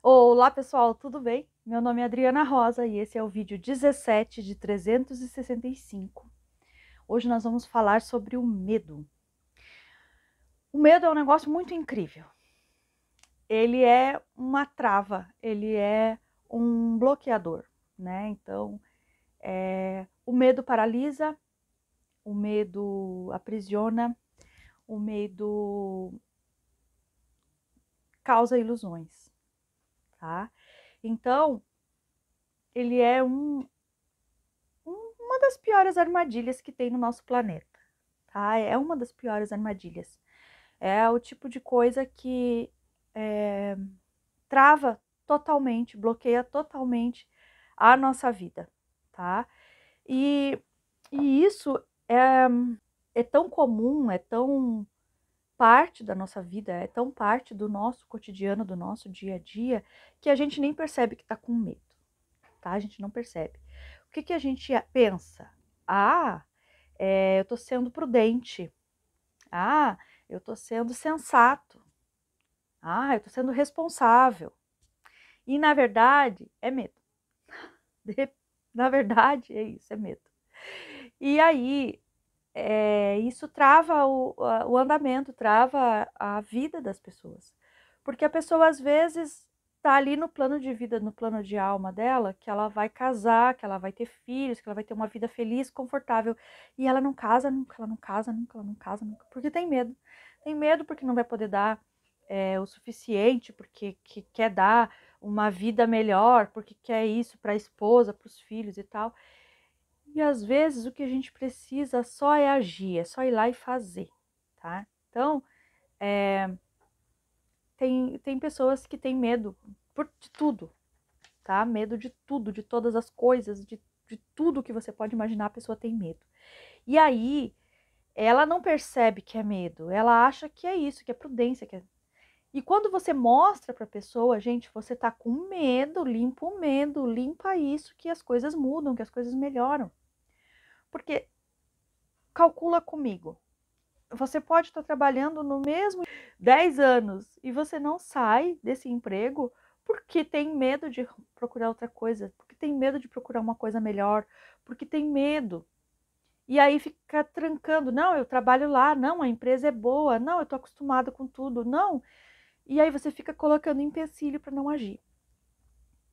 Olá pessoal, tudo bem? Meu nome é Adriana Rosa e esse é o vídeo 17 de 365. Hoje nós vamos falar sobre o medo. O medo é um negócio muito incrível. Ele é uma trava, ele é um bloqueador, né? Então, o medo paralisa, o medo aprisiona, o medo causa ilusões, tá? Então, ele é uma das piores armadilhas que tem no nosso planeta, tá? É uma das piores armadilhas. É o tipo de coisa que trava totalmente, bloqueia totalmente a nossa vida, tá? E, e isso é tão comum, é tão parte da nossa vida, é tão parte do nosso cotidiano, do nosso dia a dia, que a gente nem percebe que tá com medo, tá? A gente não percebe. O que a gente pensa? Ah, eu tô sendo prudente. Ah, eu tô sendo sensato. Ah, eu tô sendo responsável. E na verdade é medo. Na verdade é isso, é medo. E aí isso trava o andamento, trava a vida das pessoas. Porque a pessoa às vezes tá ali no plano de vida, no plano de alma dela, que ela vai casar, que ela vai ter filhos, que ela vai ter uma vida feliz, confortável. E ela não casa nunca, ela não casa nunca, ela não casa nunca, porque tem medo. Tem medo porque não vai poder dar o suficiente, porque quer dar uma vida melhor, porque quer isso para a esposa, para os filhos e tal. E às vezes o que a gente precisa só é agir, é só ir lá e fazer, tá? Então, tem pessoas que têm medo de tudo, tá? Medo de tudo, de todas as coisas, de tudo que você pode imaginar, a pessoa tem medo. E aí, ela não percebe que é medo, ela acha que é isso, que é prudência, que é... E quando você mostra para a pessoa, gente, você tá com medo, limpa o medo, limpa isso, que as coisas mudam, que as coisas melhoram. Porque calcula comigo, você pode estar trabalhando no mesmo 10 anos e você não sai desse emprego porque tem medo de procurar outra coisa, porque tem medo de procurar uma coisa melhor, porque tem medo. E aí fica trancando, não, eu trabalho lá, não, a empresa é boa, não, eu tô acostumada com tudo, não. E aí você fica colocando empecilho para não agir,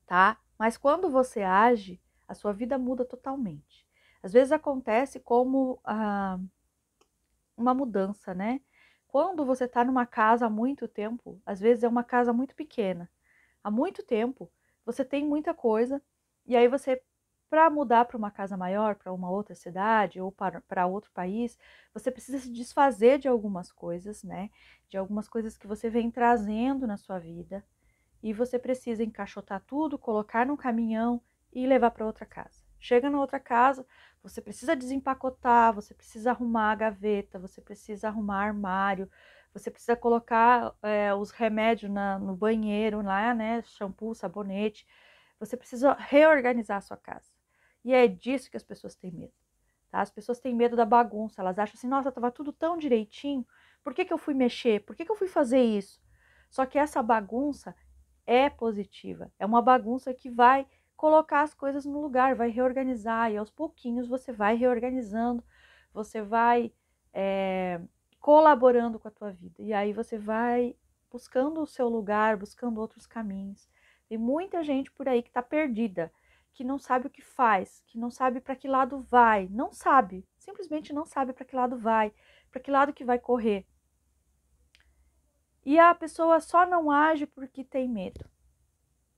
tá? Mas quando você age, a sua vida muda totalmente. Às vezes acontece como uma mudança, né? Quando você está numa casa há muito tempo, às vezes é uma casa muito pequena, há muito tempo, você tem muita coisa, e aí você, para mudar para uma casa maior, para uma outra cidade ou para outro país, você precisa se desfazer de algumas coisas, né? De algumas coisas que você vem trazendo na sua vida, e você precisa encaixotar tudo, colocar num caminhão e levar para outra casa. Chega na outra casa, você precisa desempacotar, você precisa arrumar a gaveta, você precisa arrumar armário, você precisa colocar os remédios no banheiro lá, né? Shampoo, sabonete. Você precisa reorganizar a sua casa. E é disso que as pessoas têm medo. Tá? As pessoas têm medo da bagunça. Elas acham assim, nossa, estava tudo tão direitinho. Por que eu fui mexer? Por que eu fui fazer isso? Só que essa bagunça é positiva. É uma bagunça que vai colocar as coisas no lugar, vai reorganizar, e aos pouquinhos você vai reorganizando, você vai colaborando com a tua vida. E aí você vai buscando o seu lugar, buscando outros caminhos. Tem muita gente por aí que está perdida, que não sabe o que faz, que não sabe para que lado vai, não sabe, simplesmente não sabe para que lado vai, para que lado que vai correr. E a pessoa só não age porque tem medo.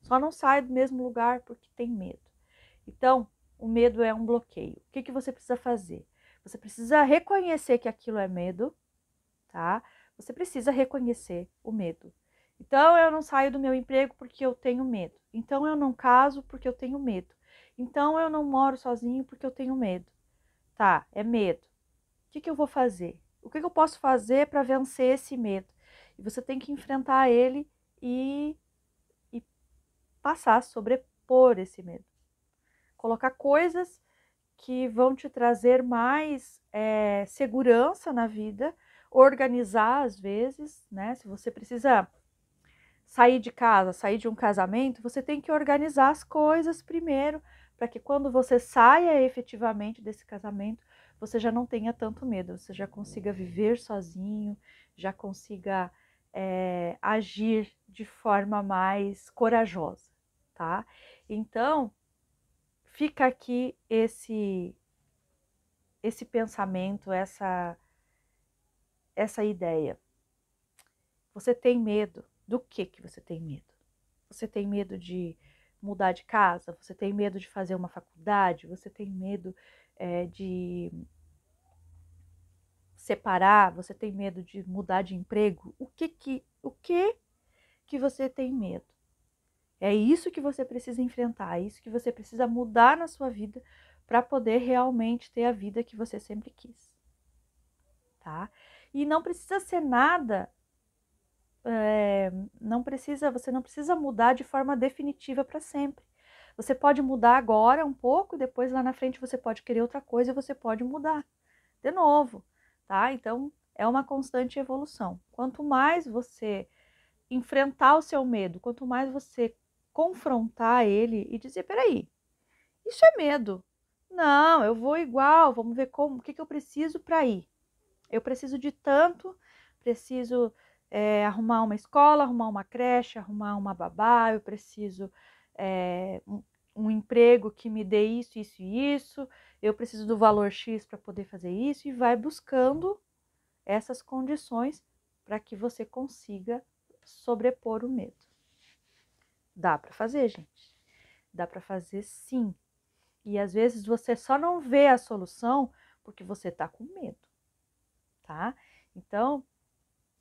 Só não sai do mesmo lugar porque tem medo. Então, o medo é um bloqueio. O que você precisa fazer? Você precisa reconhecer que aquilo é medo, tá? Você precisa reconhecer o medo. Então, eu não saio do meu emprego porque eu tenho medo. Então, eu não caso porque eu tenho medo. Então, eu não moro sozinho porque eu tenho medo. Tá, é medo. O que eu vou fazer? O que eu posso fazer para vencer esse medo? E você tem que enfrentar ele e passar a sobrepor esse medo. Colocar coisas que vão te trazer mais segurança na vida, organizar às vezes, né? Se você precisa sair de casa, sair de um casamento, você tem que organizar as coisas primeiro, para que quando você saia efetivamente desse casamento, você já não tenha tanto medo, você já consiga viver sozinho, já consiga agir de forma mais corajosa, tá? Então, fica aqui esse pensamento, essa ideia. Você tem medo? Do que você tem medo? Você tem medo de mudar de casa? Você tem medo de fazer uma faculdade? Você tem medo de separar? Você tem medo de mudar de emprego? O que você tem medo? É isso que você precisa enfrentar, é isso que você precisa mudar na sua vida para poder realmente ter a vida que você sempre quis, tá? E não precisa ser nada, você não precisa mudar de forma definitiva para sempre. Você pode mudar agora um pouco, depois lá na frente você pode querer outra coisa e você pode mudar de novo, tá? Então é uma constante evolução. Quanto mais você enfrentar o seu medo, quanto mais você confrontar ele e dizer, peraí, isso é medo. Não, eu vou igual, vamos ver o que eu preciso para ir. Eu preciso de tanto, preciso arrumar uma escola, arrumar uma creche, arrumar uma babá, eu preciso um emprego que me dê isso, isso e isso, eu preciso do valor X para poder fazer isso, e vai buscando essas condições para que você consiga sobrepor o medo. Dá para fazer, gente. Dá para fazer sim. E às vezes você só não vê a solução porque você está com medo, tá? Então,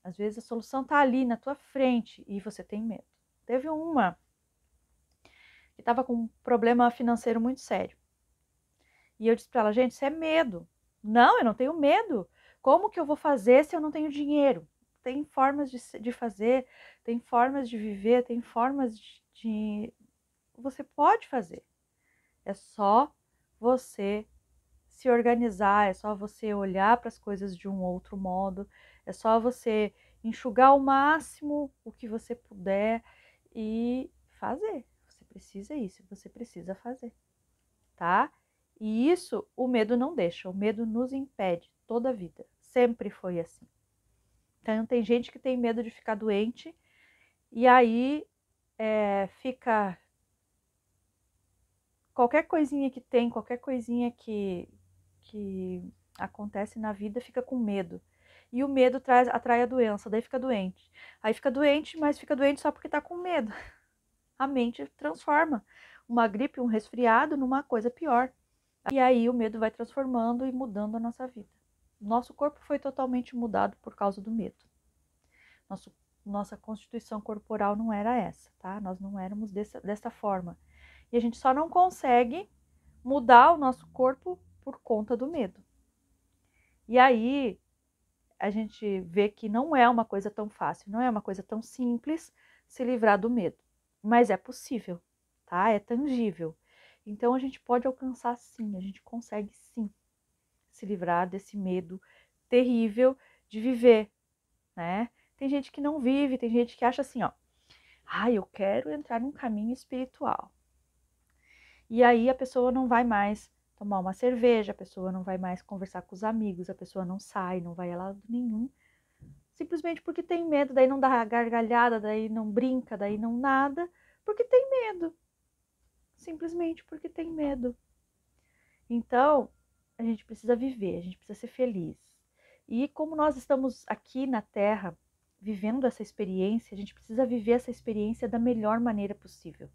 às vezes a solução está ali na tua frente e você tem medo. Teve uma que estava com um problema financeiro muito sério. E eu disse para ela, gente, isso é medo. Não, eu não tenho medo. Como que eu vou fazer se eu não tenho dinheiro? Tem formas de fazer, tem formas de viver, tem formas de... Você pode fazer. É só você se organizar, é só você olhar para as coisas de um outro modo, é só você enxugar ao máximo o que você puder e fazer. Você precisa isso, você precisa fazer, tá? E isso o medo não deixa, o medo nos impede toda a vida, sempre foi assim. Então tem gente que tem medo de ficar doente e aí fica qualquer coisinha que tem, qualquer coisinha que acontece na vida, fica com medo. E o medo atrai a doença, daí fica doente. Aí fica doente, mas fica doente só porque tá com medo. A mente transforma uma gripe, um resfriado numa coisa pior. E aí o medo vai transformando e mudando a nossa vida. Nosso corpo foi totalmente mudado por causa do medo. Nossa constituição corporal não era essa, tá? Nós não éramos dessa forma. E a gente só não consegue mudar o nosso corpo por conta do medo. E aí a gente vê que não é uma coisa tão fácil, não é uma coisa tão simples se livrar do medo. Mas é possível, tá? É tangível. Então a gente pode alcançar sim, a gente consegue sim se livrar desse medo terrível de viver, né? Tem gente que não vive, tem gente que acha assim, ó, eu quero entrar num caminho espiritual. E aí a pessoa não vai mais tomar uma cerveja, a pessoa não vai mais conversar com os amigos, a pessoa não sai, não vai a lado nenhum, simplesmente porque tem medo, daí não dá gargalhada, daí não brinca, daí não nada, porque tem medo. Simplesmente porque tem medo. Então, a gente precisa viver, a gente precisa ser feliz. E como nós estamos aqui na Terra, vivendo essa experiência, a gente precisa viver essa experiência da melhor maneira possível,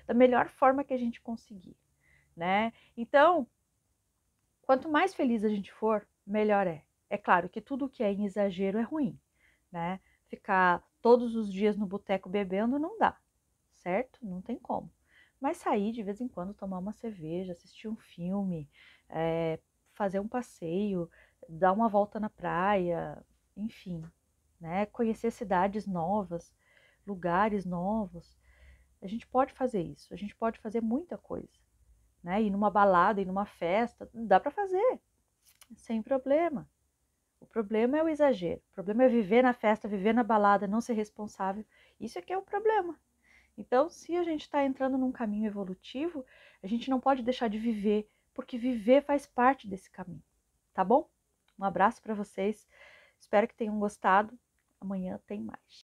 da melhor forma que a gente conseguir, né? Então, quanto mais feliz a gente for, melhor é. É claro que tudo que é em exagero é ruim, né? Ficar todos os dias no boteco bebendo não dá, certo? Não tem como. Mas sair de vez em quando, tomar uma cerveja, assistir um filme, fazer um passeio, dar uma volta na praia, enfim, né? Conhecer cidades novas, lugares novos. A gente pode fazer isso, a gente pode fazer muita coisa, né? Ir numa balada, ir numa festa, dá para fazer, sem problema. O problema é o exagero. O problema é viver na festa, viver na balada, não ser responsável. Isso é que é o problema. Então, se a gente está entrando num caminho evolutivo, a gente não pode deixar de viver, porque viver faz parte desse caminho, tá bom? Um abraço para vocês. Espero que tenham gostado. Amanhã tem mais.